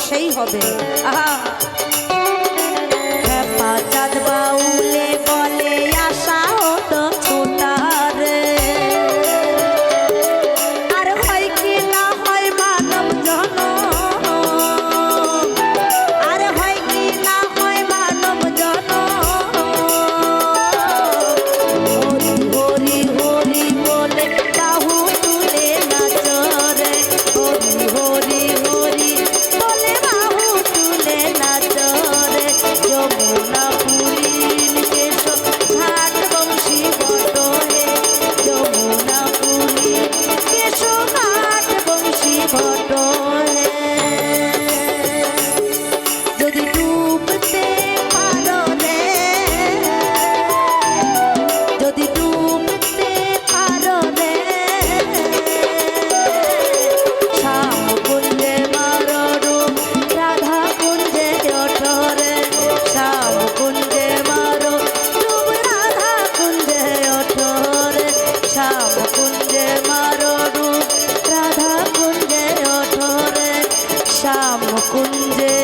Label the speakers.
Speaker 1: সেই হবে। আহা চাঁদ বাউলে বলে আশা হতো ছোটারে, আর হয় কি না হয় মানব জনম, আর হয় কি না হয় মানব জনম। হরি হরি বলে বাহু তুলে নাচরে, হরি হরি হরি বলে বাহু তুলে নাচরে। যমুনা পুরীর কেশ ঘাট বংশী বটরে, যমুনা পুরীর কেশ ঘাট বংশী বটরে। যদি ডুবতে পারো রে, যদি ডুবতে পারো রে, শ্যাম কুঞ্জে মারো ডুব রাধা কুঞ্জে ওঠরে, শ্যাম কুঞ্জে মারো ডুব রাধা কুঞ্জে ওঠরে, শ্যাম কুঞ্জে মারো ডুব রাধা কুঞ্জে ওঠরে, শ্যাম কুঞ্জে